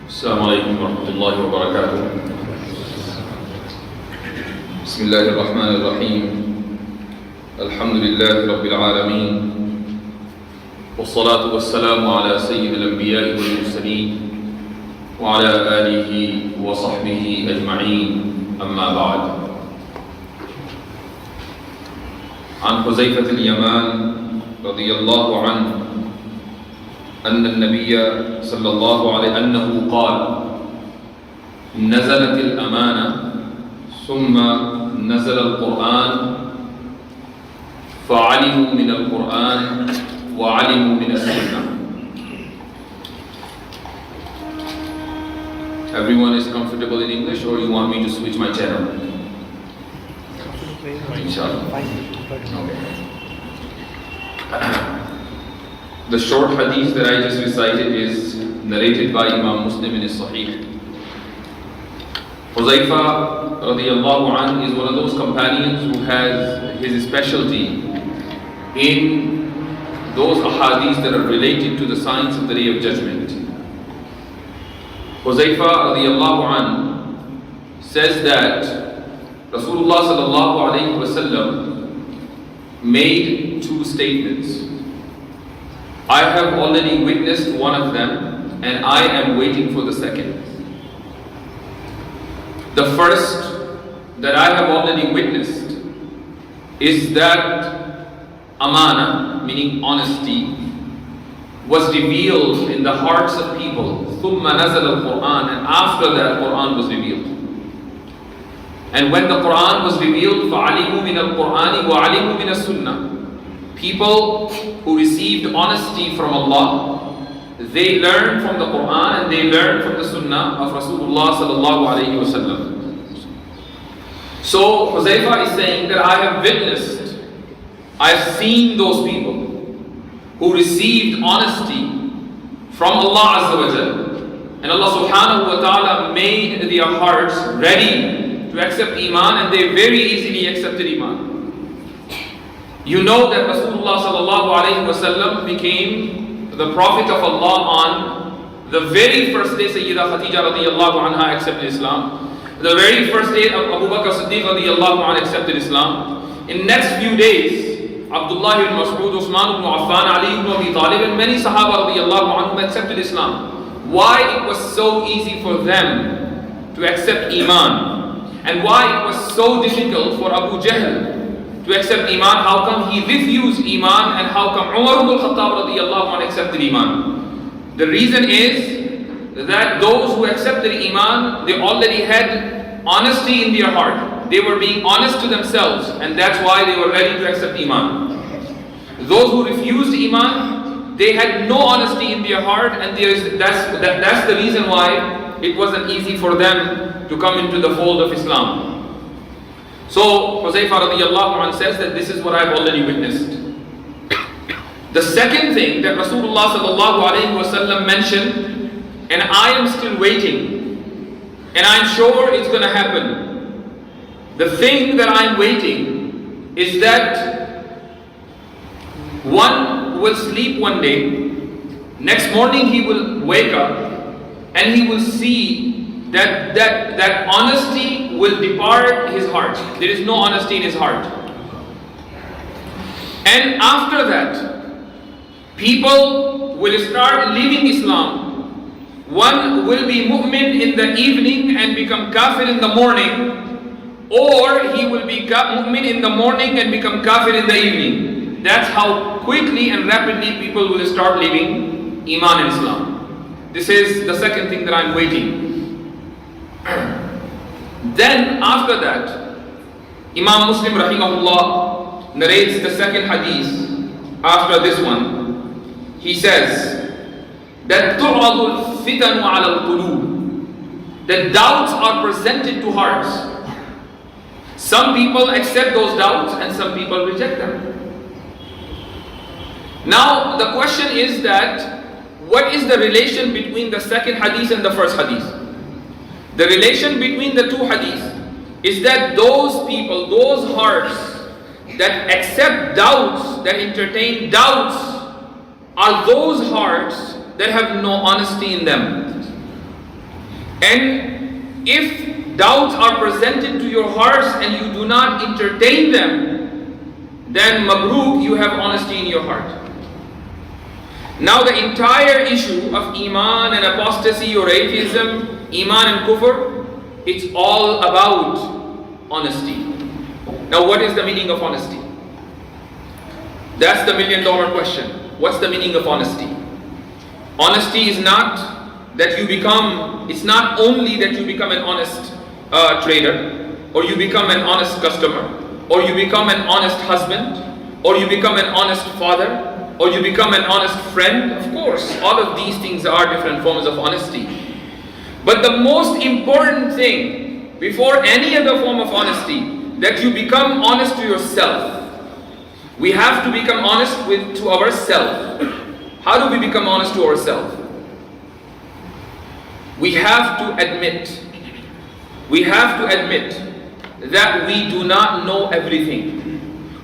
السلام عليكم ورحمة الله وبركاته. بسم الله الرحمن الرحيم. الحمد لله رب العالمين، والصلاة والسلام على سيد الأنبياء والمرسلين وعلى آله وصحبه أجمعين، أما بعد. عن حذيفة اليمان رضي الله عنه أن النبي صلى الله عليه أنه قال: نزلت الأمانة ثم نزل القرآن فعلموا من القرآن وعلموا من السنة. Everyone is comfortable in English, or you want me to switch my channel? Inshallah. Okay. The short hadith that I just recited is narrated by Imam Muslim in his Sahih. Huzaifa radiyallahu anhu is one of those companions who has his specialty in those ahadith that are related to the science of the Day of Judgment. Huzaifa radiyallahu anhu says that Rasulullah sallallahu alayhi wa sallam made two statements. I have already witnessed one of them, and I am waiting for the second. The first that I have already witnessed is that amana, meaning honesty, was revealed in the hearts of people. ثُمَّ نَزَلَ الْقُرْآنِ, and after that Quran was revealed. And when the Quran was revealed, فَعَلِمُوا مِنَ الْقُرْآنِ وَعَلِمُوا مِنَ السُّنَّةِ, people who received honesty from Allah, they learned from the Quran and they learned from the Sunnah of Rasulullah sallallahu alayhi wa sallam. So Huzaifa is saying that I have witnessed, I've seen those people who received honesty from Allah Azza wa Jal, and Allah subhanahu wa ta'ala made their hearts ready to accept Iman, and they very easily accepted Iman. You know that Rasulullah sallallahu alayhi wa sallam became the Prophet of Allah on the very first day Sayyidah Khadija radiyallahu anha accepted Islam. The very first day of Abu Bakr Siddiq radiyallahu anha accepted Islam. In next few days, Abdullah ibn Mas'ud, Usman ibn Affan, Ali ibn Abi Talib, and many Sahaba radiyallahu anhum accepted Islam. Why it was so easy for them to accept Iman, and why it was so difficult for Abu Jahl to accept Iman? How come he refused Iman, and how come Umar ibn al-Khattab radiyallahu anhu accepted Iman? The reason is that those who accepted Iman, they already had honesty in their heart. They were being honest to themselves, and that's why they were ready to accept Iman. Those who refused Iman, they had no honesty in their heart, and that's the reason why it wasn't easy for them to come into the fold of Islam. So Huzaifa radiyallahu anhu says that this is what I've already witnessed. The second thing that Rasulullah sallallahu alayhi wa sallam mentioned, and I am still waiting, and I'm sure it's going to happen. The thing that I'm waiting is that one will sleep one day, next morning he will wake up, and he will see that honesty will depart his heart. There is no honesty in his heart. And after that, people will start leaving Islam. One will be mu'min in the evening and become kafir in the morning, or he will be mu'min in the morning and become kafir in the evening. That's how quickly and rapidly people will start leaving Iman in Islam. This is the second thing that I'm waiting. Then after that, Imam Muslim rahimahullah narrates the second hadith after this one. He says that tu'radul fitanu ala al-qulub, that doubts are presented to hearts. Some people accept those doubts and some people reject them. Now the question is that what is the relation between the second hadith and the first hadith? The relation between the two hadiths is that those people, those hearts that accept doubts, that entertain doubts, are those hearts that have no honesty in them. And if doubts are presented to your hearts and you do not entertain them, then mabruk, you have honesty in your heart. Now the entire issue of Iman and apostasy or atheism, Iman and kufr, it's all about honesty. Now what is the meaning of honesty? That's the $1,000,000 question. What's the meaning of honesty? Honesty is not that you become, it's not only that you become an honest trader, or you become an honest customer, or you become an honest husband, or you become an honest father, or you become an honest friend. Of course, all of these things are different forms of honesty. But the most important thing, before any other form of honesty, that you become honest to yourself. We have to become honest to ourselves. How do we become honest to ourselves? We have to admit that we do not know everything.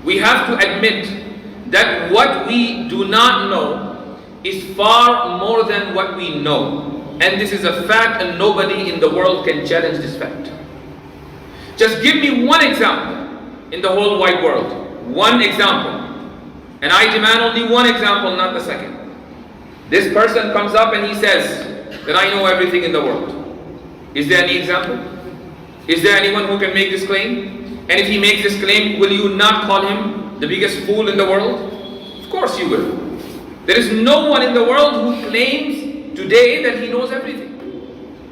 We have to admit that what we do not know is far more than what we know. And this is a fact, and nobody in the world can challenge this fact. Just give me one example in the whole wide world. One example. And I demand only one example, not the second. This person comes up and he says that I know everything in the world. Is there any example? Is there anyone who can make this claim? And if he makes this claim, will you not call him the biggest fool in the world? Of course you will. There is no one in the world who claims today that he knows everything.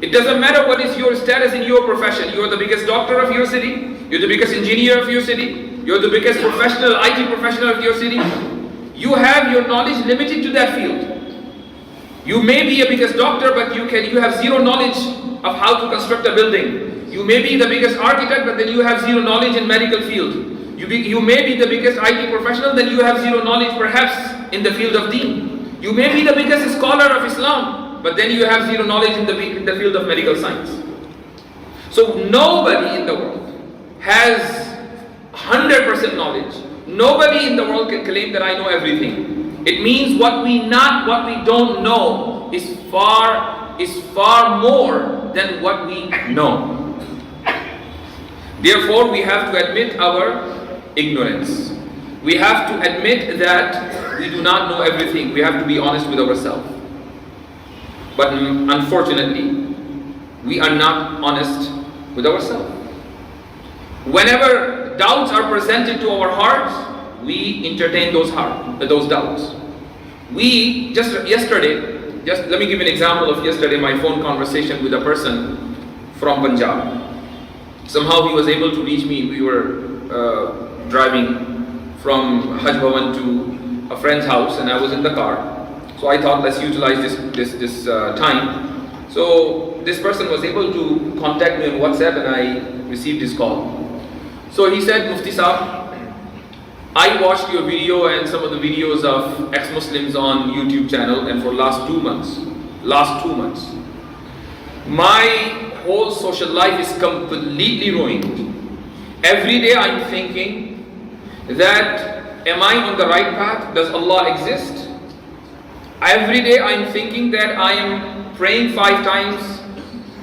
It doesn't matter what is your status in your profession. You are the biggest doctor of your city. You're the biggest engineer of your city. You're the biggest professional, IT professional of your city. You have your knowledge limited to that field. You may be a biggest doctor, but you have zero knowledge of how to construct a building. You may be the biggest architect, but then you have zero knowledge in medical field. You may be the biggest IT professional, then you have zero knowledge perhaps in the field of deen. You may be the biggest scholar of Islam, but then you have zero knowledge in the field of medical science. So nobody in the world has 100% knowledge. Nobody in the world can claim that I know everything. It means what we don't know is far more than what we know. Therefore, we have to admit our ignorance. We have to admit that we do not know everything. We have to be honest with ourselves. But unfortunately, we are not honest with ourselves. Whenever doubts are presented to our hearts, we entertain those doubts. Let me give an example of yesterday, my phone conversation with a person from Punjab. Somehow he was able to reach me. We were driving from Hajj Bhavan to a friend's house, and I was in the car. So I thought, let's utilize this time. So this person was able to contact me on WhatsApp, and I received his call. So he said, Mufti Saab, I watched your video and some of the videos of ex-Muslims on YouTube channel, and for last 2 months, my whole social life is completely ruined. Every day I'm thinking that, am I on the right path? Does Allah exist? Every day I'm thinking that I am praying 5 times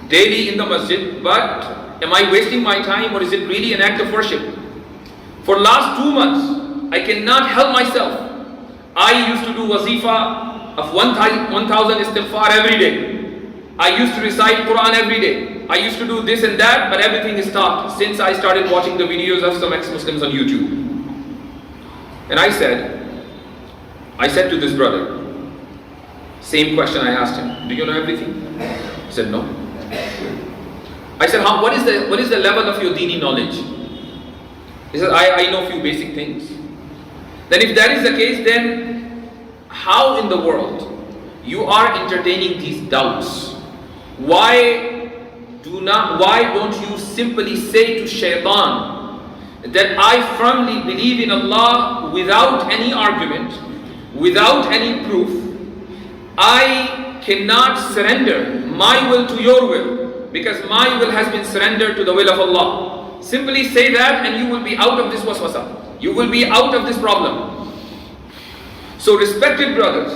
daily in the Masjid, but am I wasting my time, or is it really an act of worship? For last 2 months, I cannot help myself. I used to do wazifa of 1,000 istighfar every day. I used to recite Quran every day. I used to do this and that, but everything is stopped since I started watching the videos of some ex-Muslims on YouTube. And I said to this brother, same question I asked him, do you know everything? He said, no. I said, what is the level of your dini knowledge? He said, I know a few basic things. Then if that is the case, then how in the world you are entertaining these doubts? Why don't you simply say to shaitan that I firmly believe in Allah without any argument, without any proof? I cannot surrender my will to your will, because my will has been surrendered to the will of Allah. Simply say that and you will be out of this waswasa. You will be out of this problem. So respected brothers,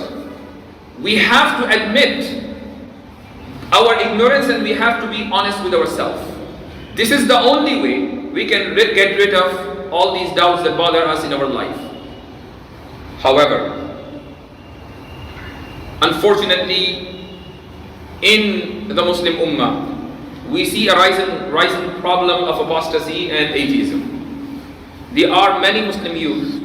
we have to admit our ignorance, and we have to be honest with ourselves. This is the only way we can get rid of all these doubts that bother us in our life. However, unfortunately, in the Muslim Ummah, we see a rising problem of apostasy and atheism. There are many Muslim youth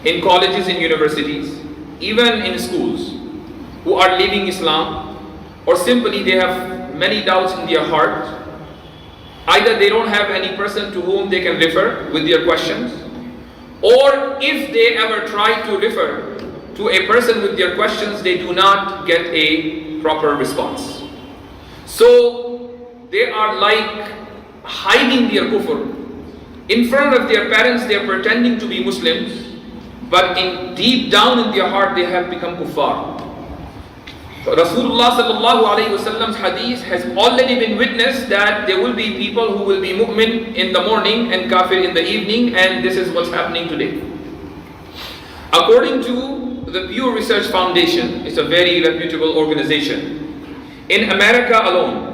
in colleges and universities, even in schools, who are leaving Islam, or simply they have many doubts in their heart. Either they don't have any person to whom they can refer with their questions, or if they ever try to refer to a person with their questions, they do not get a proper response. So they are like hiding their kufr. In front of their parents, they are pretending to be Muslims, but deep down in their heart, they have become kuffar. Rasulullah sallallahu alayhi wasallam's hadith has already been witnessed that there will be people who will be mu'min in the morning and kafir in the evening, and this is what's happening today. According to the Pew Research Foundation, it's a very reputable organization, in America alone,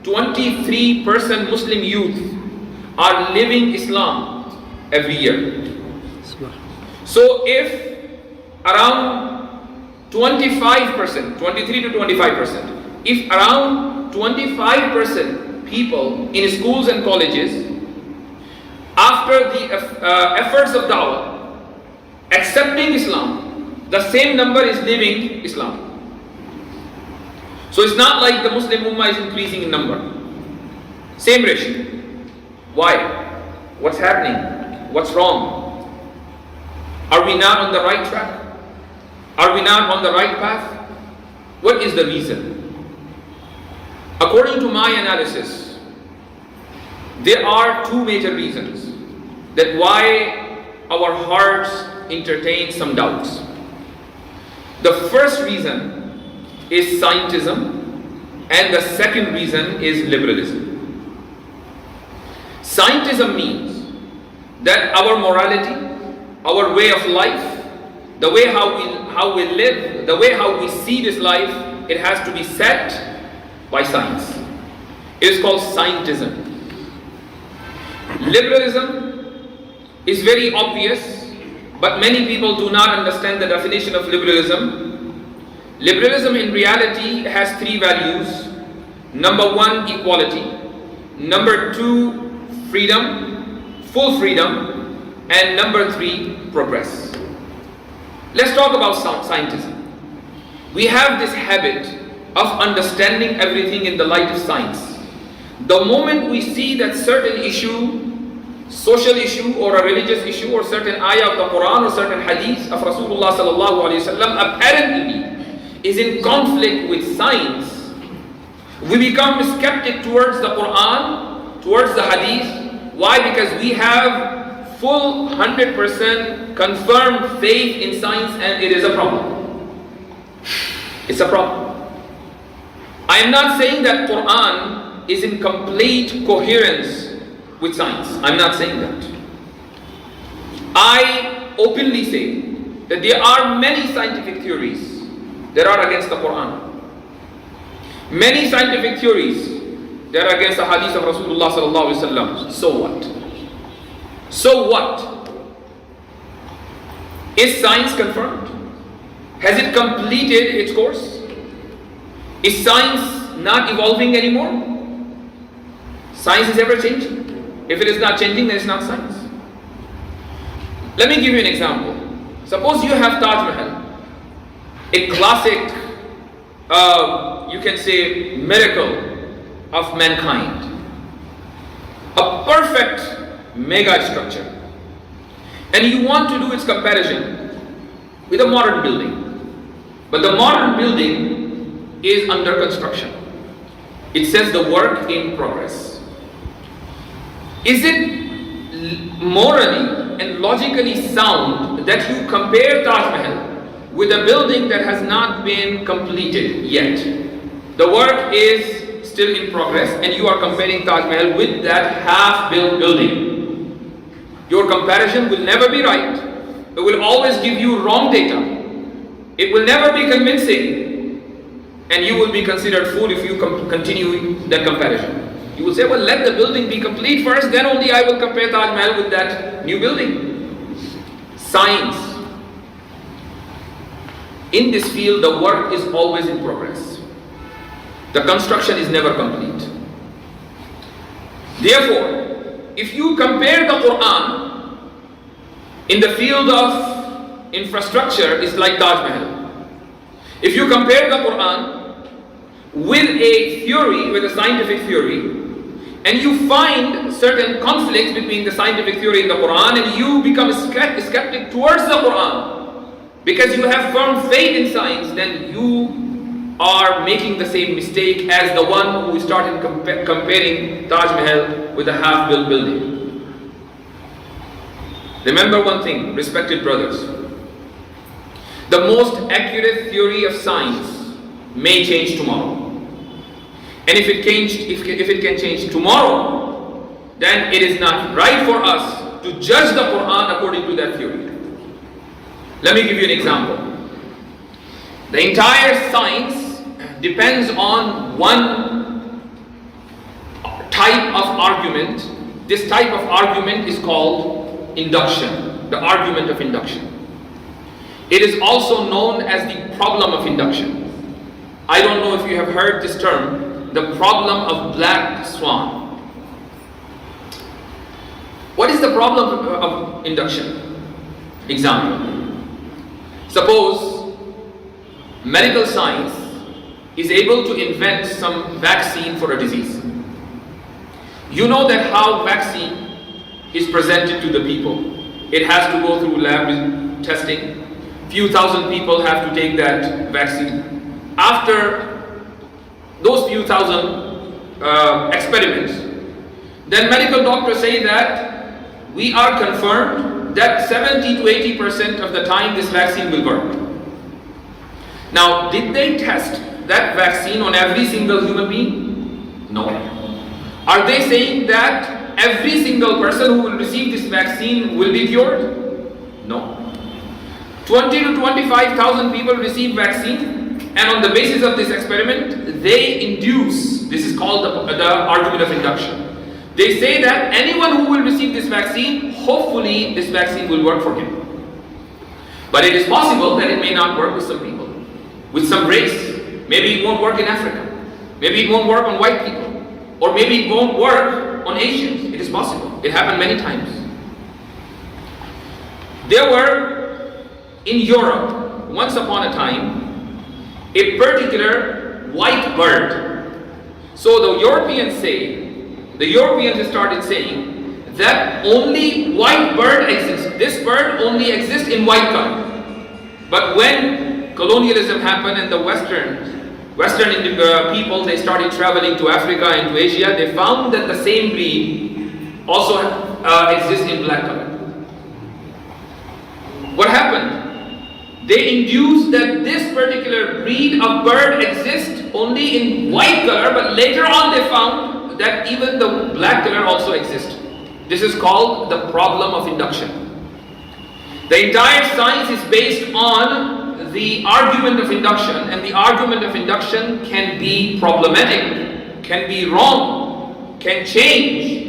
23% Muslim youth are living Islam every year. So if around 25%, 23 to 25%, if around 25% people in schools and colleges, after the efforts of da'wah, accepting Islam, the same number is leaving Islam. So it's not like the Muslim Ummah is increasing in number. Same ratio. Why? What's happening? What's wrong? Are we not on the right track? Are we not on the right path? What is the reason? According to my analysis, there are two major reasons that why our hearts entertain some doubts. The first reason is scientism, and the second reason is liberalism. Scientism means that our morality, our way of life, the way how we live, the way how we see this life, it has to be set by science. It is called scientism. Liberalism is very obvious, but many people do not understand the definition of liberalism. Liberalism in reality has three values. Number one, equality. Number two, freedom, full freedom. And number three, progress. Let's talk about scientism. We have this habit of understanding everything in the light of science. The moment we see that certain issue, social issue or a religious issue or certain ayah of the Quran or certain hadith of Rasulullah sallallahu alaihi wasallam apparently is in conflict with science, we become skeptic towards the Quran, towards the hadith. Why? Because we have full 100% confirmed faith in science, and it is a problem. It's a problem. I am not saying that Quran is in complete coherence with science. I'm not saying that. I openly say that there are many scientific theories that are against the Quran. Many scientific theories that are against the hadith of Rasulullah sallallahu alaihi wasallam. So what? So what? Is science confirmed? Has it completed its course? Is science not evolving anymore? Science is ever changing. If it is not changing, then it's not science. Let me give you an example. Suppose you have Taj Mahal, a classic, you can say, miracle of mankind. A perfect mega structure, and you want to do its comparison with a modern building, but the modern building is under construction. It says the work in progress. Is it morally and logically sound that you compare Taj Mahal with a building that has not been completed yet? The work is still in progress, and you are comparing Taj Mahal with that half-built building. Your comparison will never be right. It will always give you wrong data. It will never be convincing. and you will be considered fool if you continue that comparison. You will say, well, let the building be complete first, then only I will compare Taj Mahal with that new building. Science. In this field, the work is always in progress. The construction is never complete. Therefore, if you compare the Quran in the field of infrastructure, it's like Taj Mahal. If you compare the Quran with a theory, with a scientific theory, and you find certain conflicts between the scientific theory and the Quran, and you become skeptic towards the Quran because you have firm faith in science, then you are making the same mistake as the one who started comparing Taj Mahal with a half-built building. Remember one thing, respected brothers. The most accurate theory of science may change tomorrow. And if it can change tomorrow, then it is not right for us to judge the Quran according to that theory. Let me give you an example. The entire science depends on one type of argument. This type of argument is called induction, the argument of induction. It is also known as the problem of induction. I don't know if you have heard this term, the problem of black swan. What is the problem of induction? Example. Suppose medical science is able to invent some vaccine for a disease. You know that how vaccine is presented to the people. It has to go through lab testing. Few thousand people have to take that vaccine. After those few thousand experiments, then medical doctors say that we are confirmed that 70 to 80% of the time this vaccine will work. Now, did they test that vaccine on every single human being? No. Are they saying that every single person who will receive this vaccine will be cured? No. 20 to 25,000 people receive vaccine, and on the basis of this experiment, they induce, this is called the argument of induction. They say that anyone who will receive this vaccine, hopefully this vaccine will work for him. But it is possible that it may not work with some people, with some race. Maybe it won't work in Africa. Maybe it won't work on white people. Or maybe it won't work on Asians. It is possible. It happened many times. There were, in Europe, once upon a time, a particular white bird. So the Europeans started saying that only white bird exists. This bird only exists in white color. But when colonialism happened and the Western people, they started traveling to Africa and to Asia, they found that the same breed also exists in black color. What happened? They induced that this particular breed of bird exists only in white color, but later on they found that even the black color also exists. This is called the problem of induction. The entire science is based on the argument of induction, and the argument of induction can be problematic, can be wrong, can change.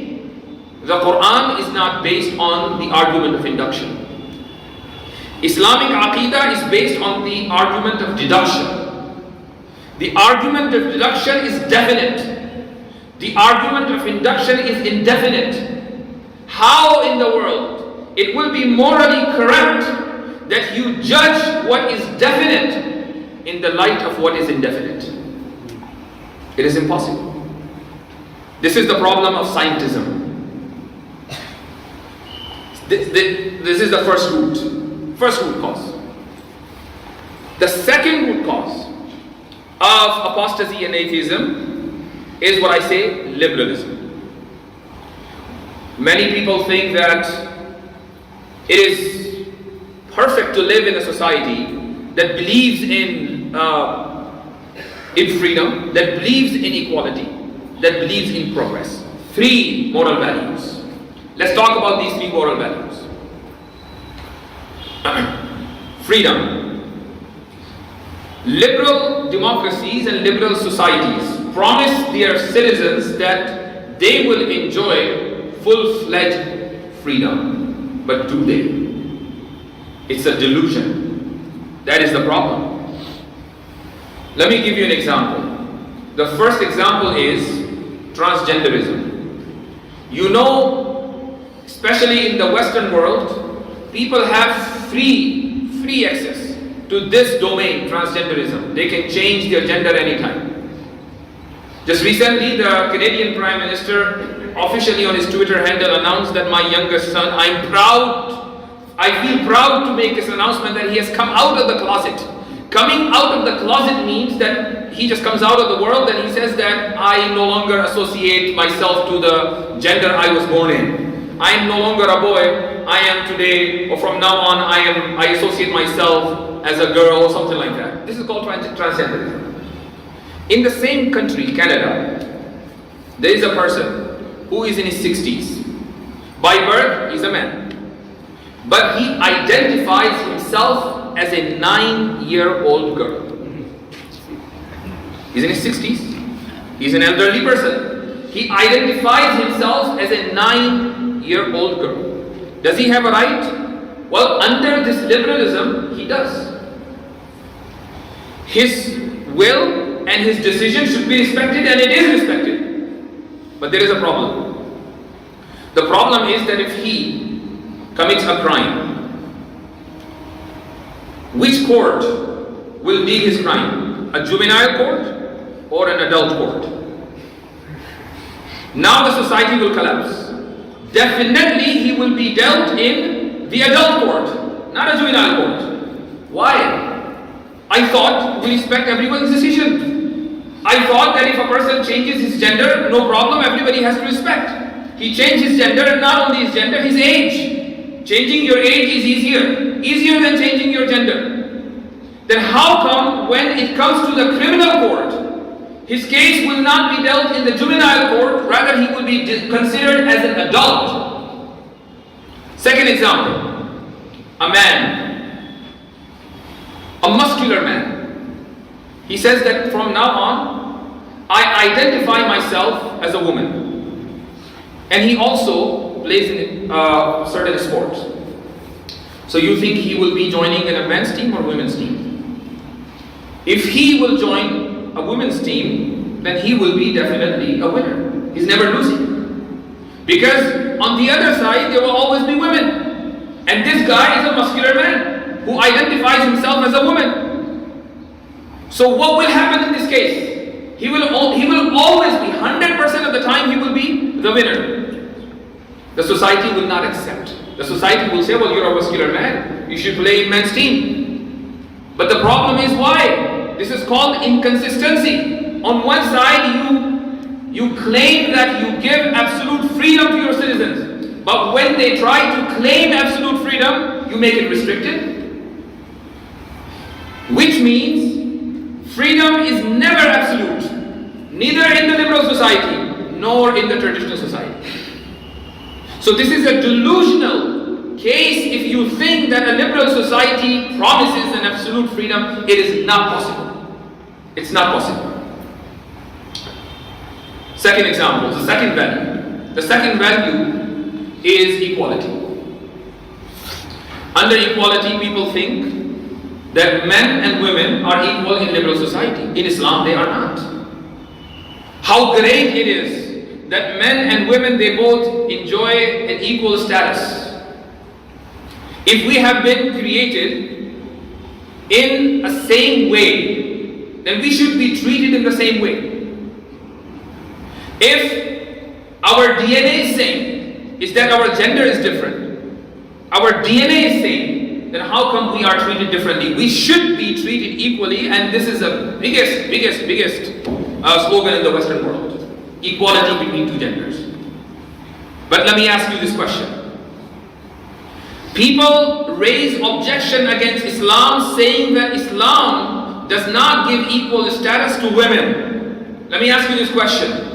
The Quran is not based on the argument of induction. Islamic Aqidah is based on the argument of deduction. The argument of deduction is definite. The argument of induction is indefinite. How in the world it will be morally correct that you judge what is definite in the light of what is indefinite? It is impossible. This is the problem of scientism. This is the first root cause. The second root cause of apostasy and atheism is what I say, liberalism. Many people think that it is perfect to live in a society that believes in freedom, that believes in equality, that believes in progress. Three moral values. Let's talk about these three moral values. Freedom. Liberal democracies and liberal societies promise their citizens that they will enjoy full-fledged freedom. But do they? It's a delusion. That is the problem. Let me give you an example. The first example is transgenderism. You know, especially in the Western world, people have free access to this domain, transgenderism. They can change their gender anytime. Just recently, the Canadian Prime Minister officially on his Twitter handle announced that my youngest son, I feel proud to make this announcement that he has come out of the closet. Coming out of the closet means that he just comes out of the world and he says that I no longer associate myself to the gender I was born in. I am no longer a boy. I am today, or from now on, I associate myself as a girl or something like that. This is called transgenderism. In the same country, Canada, there is a person who is in his 60s. By birth, he's a man. But he identifies himself as a 9-year-old girl. He's in his 60s. He's an elderly person. He identifies himself as a 9-year-old girl. Does he have a right? Well, under this liberalism, he does. His will and his decision should be respected, and it is respected. But there is a problem. The problem is that if he commits a crime, which court will deal his crime? A juvenile court or an adult court? Now the society will collapse. Definitely he will be dealt in the adult court, not a juvenile court. Why? I thought we respect everyone's decision. I thought that if a person changes his gender, no problem, everybody has to respect. He changed his gender, and not only his gender, his age. Changing your age is easier than changing your gender. Then how come when it comes to the criminal court, his case will not be dealt in the juvenile court, rather he will be considered as an adult? Second example, a man, a muscular man. He says that from now on, I identify myself as a woman. And he also plays in certain sports. So you think he will be joining in a men's team or women's team? If he will join a women's team, then he will be definitely a winner. He's never losing. Because on the other side, there will always be women. And this guy is a muscular man who identifies himself as a woman. So what will happen in this case? He will always be, 100% of the time he will be the winner. The society will not accept. The society will say, well, you're a muscular man, you should play in men's team. But the problem is why? This is called inconsistency. On one side you claim that you give absolute freedom to your citizens, but when they try to claim absolute freedom, you make it restricted. Which means freedom is never absolute, neither in the liberal society nor in the traditional society. So this is a delusional case if you think that a liberal society promises an absolute freedom. It is not possible. It's not possible. Second example, the second value. The second value is equality. Under equality, people think that men and women are equal in liberal society. In Islam, they are not. How great it is that men and women, they both enjoy an equal status. If we have been created in a same way, then we should be treated in the same way. If our DNA is same, is that our gender is different. Our DNA is same, then how come we are treated differently? We should be treated equally, and this is the biggest slogan in the Western world. Equality between two genders. But let me ask you this question. People raise objection against Islam, saying that Islam does not give equal status to women. Let me ask you this question.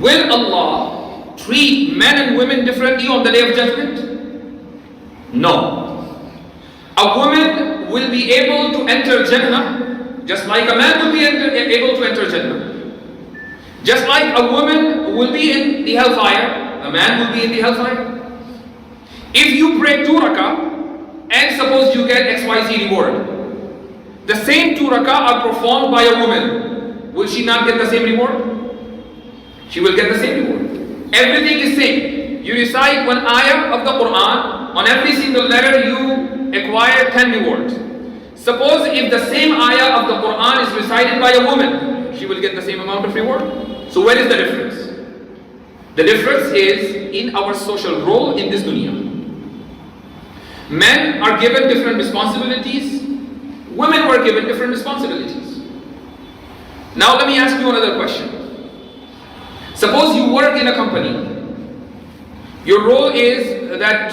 Will Allah treat men and women differently on the Day of Judgment? No. A woman will be able to enter Jannah, just like a man will be able to enter Jannah. Just like a woman will be in the hellfire, a man will be in the hellfire. If you pray 2 rakah, and suppose you get XYZ reward, the same 2 rakah are performed by a woman, will she not get the same reward? She will get the same reward. Everything is same. You recite one ayah of the Quran, on every single letter you acquire 10 rewards. Suppose if the same ayah of the Quran is recited by a woman, she will get the same amount of reward. So where is the difference? The difference is in our social role in this dunya. Men are given different responsibilities, women were given different responsibilities. Now let me ask you another question. Suppose you work in a company. Your role is that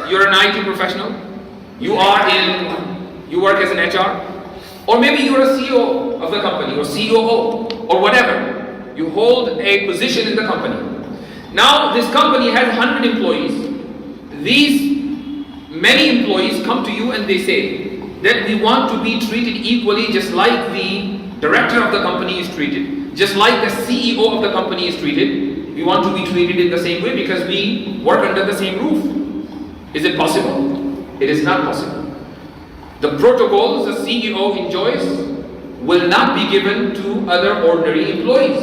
you're an IT professional, you work as an HR, or maybe you're a CEO of the company, or COO, or whatever. You hold a position in the company. Now this company has 100 employees. These many employees come to you and they say that we want to be treated equally, just like the director of the company is treated, just like the CEO of the company is treated. We want to be treated in the same way because we work under the same roof. Is it possible? It is not possible. The protocols the CEO enjoys will not be given to other ordinary employees.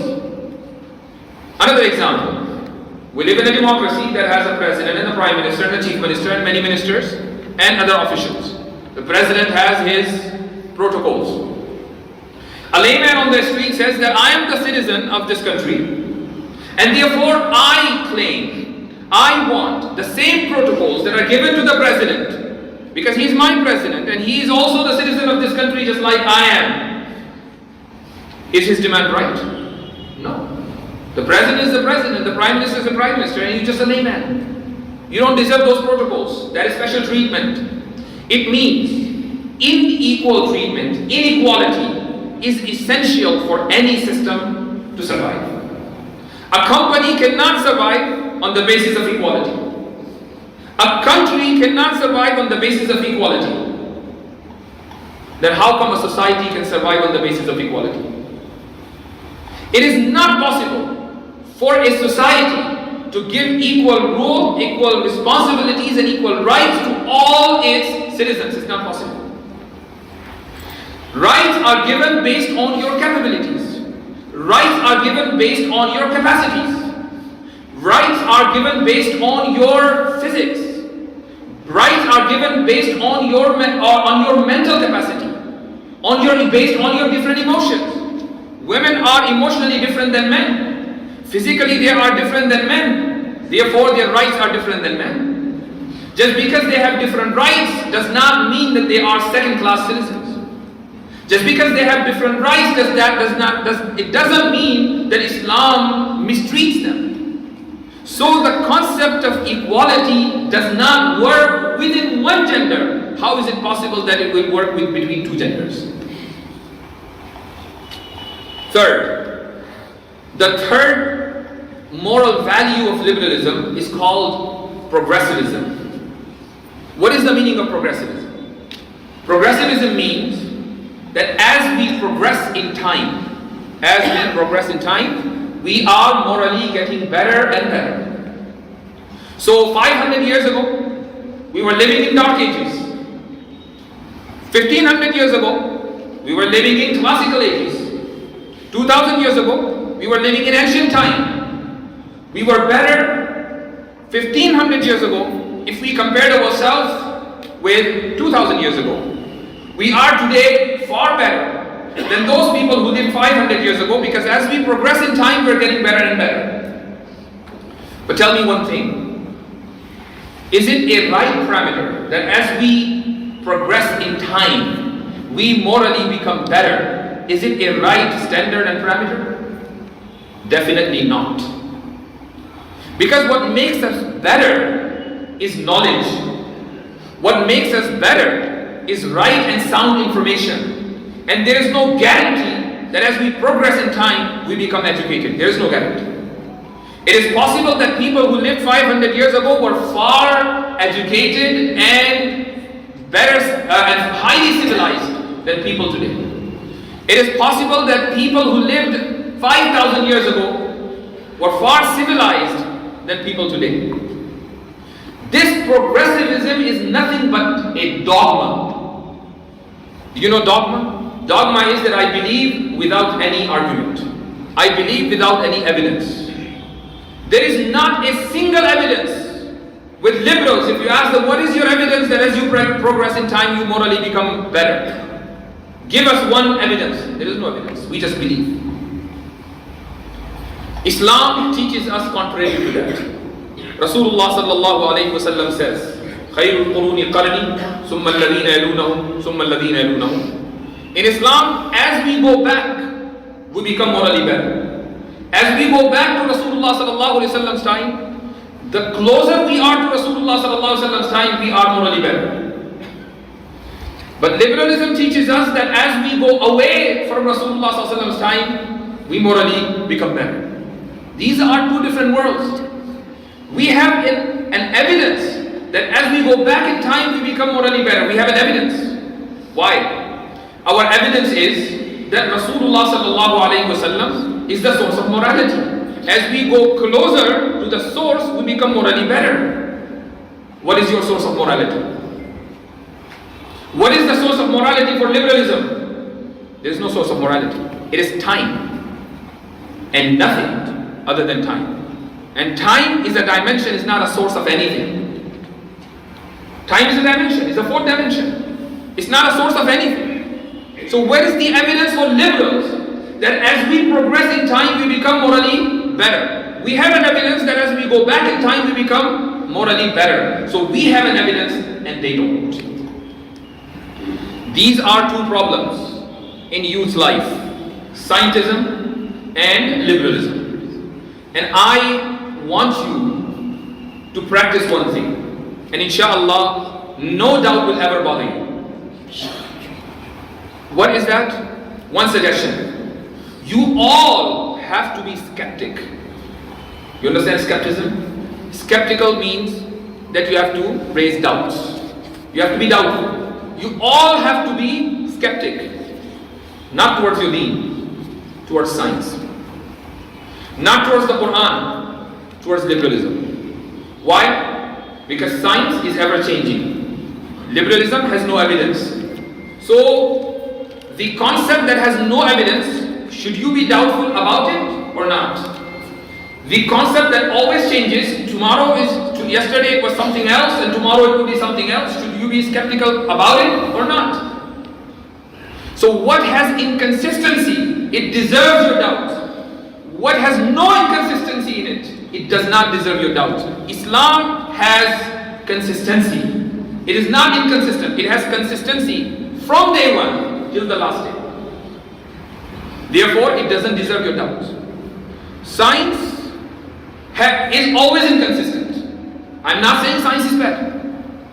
Another example. We live in a democracy that has a president and a prime minister and a chief minister and many ministers and other officials. The president has his protocols. A layman on the street says that I am the citizen of this country and therefore I claim, I want the same protocols that are given to the president because he is my president and he is also the citizen of this country just like I am. Is his demand right? No. The president is the president, the prime minister is the prime minister, and you're just a layman. You don't deserve those protocols. That is special treatment. It means unequal treatment, inequality is essential for any system to survive. A company cannot survive on the basis of equality. A country cannot survive on the basis of equality. Then how come a society can survive on the basis of equality? It is not possible for a society to give equal rule, equal responsibilities and equal rights to all its citizens. It's not possible. Rights are given based on your capabilities. Rights are given based on your capacities. Rights are given based on your physics. Rights are given based on your mental capacity, based on your different emotions. Women are emotionally different than men. Physically they are different than men. Therefore their rights are different than men. Just because they have different rights does not mean that they are second-class citizens. Just because they have different rights it doesn't mean that Islam mistreats them. So the concept of equality does not work within one gender. How is it possible that it will work between two genders? Third, the third moral value of liberalism is called progressivism. What is the meaning of progressivism? Progressivism means that as we progress in time, we are morally getting better and better. So 500 years ago, we were living in dark ages. 1500 years ago, we were living in classical ages. 2000 years ago, we were living in ancient time. We were better 1500 years ago if we compared ourselves with 2000 years ago. We are today far better than those people who lived 500 years ago, because as we progress in time, we're getting better and better. But tell me one thing. Is it a right parameter that as we progress in time, we morally become better? Is it a right standard and parameter? Definitely not. Because what makes us better is knowledge. What makes us better is right and sound information. And there is no guarantee that as we progress in time, we become educated. There is no guarantee. It is possible that people who lived 500 years ago were far educated and better and highly civilized than people today. It is possible that people who lived 5,000 years ago were far civilized than people today. This progressivism is nothing but a dogma. You know dogma? Dogma is that I believe without any argument. I believe without any evidence. There is not a single evidence. With liberals, if you ask them, what is your evidence that as you progress in time, you morally become better? Give us one evidence. There is no evidence. We just believe. Islam teaches us contrary to that. Rasulullah sallallahu alayhi wa sallam says, خَيْرُ الْقُرُونِ قَرْنِي ثُمَّ الَّذِينَ يَلُونَهُمْ ثُمَّ الَّذِينَ يَلُونَهُمْ. In Islam, as we go back, we become morally better. As we go back to Rasulullah sallallahu alayhi wa sallam's time, the closer we are to Rasulullah sallallahu alaihi wasallam's time, we are morally better. But liberalism teaches us that as we go away from Rasulullah sallallahu alaihi wasallam's time, we morally become better. These are two different worlds. We have an evidence that as we go back in time, we become morally better. We have an evidence. Why? Our evidence is that Rasulullah sallallahu alaihi wasallam is the source of morality. As we go closer to the source, we become morally better. What is your source of morality? What is the source of morality for liberalism? There is no source of morality. It is time. And nothing other than time. And time is a dimension, is not a source of anything. Time is a dimension, it's a fourth dimension. It's not a source of anything. So where is the evidence for liberals that as we progress in time, we become morally better? We have an evidence that as we go back in time, we become morally better. So we have an evidence and they don't. These are two problems in youth life: scientism and liberalism. And I want you to practice one thing, and inshallah, no doubt will ever bother you. What is that? One suggestion. You all have to be skeptic. You understand skepticism? Skeptical means that you have to raise doubts. You have to be doubtful. You all have to be skeptic. Not towards your deen, towards science. Not towards the Quran, towards liberalism. Why? Because science is ever changing. Liberalism has no evidence. So, the concept that has no evidence, should you be doubtful about it or not? The concept that always changes, yesterday it was something else and tomorrow it will be something else, should you be skeptical about it or not? So what has inconsistency, it deserves your doubt. What has no inconsistency in it, it does not deserve your doubt. Islam has consistency. It is not inconsistent, it has consistency from day one till the last day. Therefore, it doesn't deserve your doubt. Science is always inconsistent. I'm not saying science is bad.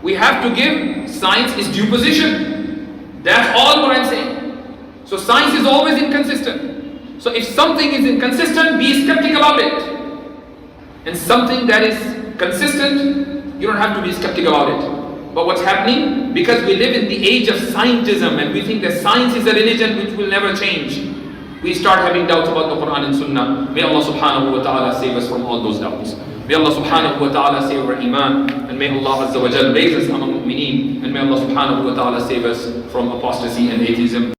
We have to give science its due position. That's all what I'm saying. So science is always inconsistent. So if something is inconsistent, be skeptical about it. And something that is consistent, you don't have to be skeptical about it. But what's happening? Because we live in the age of scientism and we think that science is a religion which will never change, we start having doubts about the Quran and Sunnah. May Allah subhanahu wa ta'ala save us from all those doubts. May Allah subhanahu wa ta'ala save our iman, and may Allah azza wa jal raise us among mu'mineen, and may Allah subhanahu wa ta'ala save us from apostasy and atheism.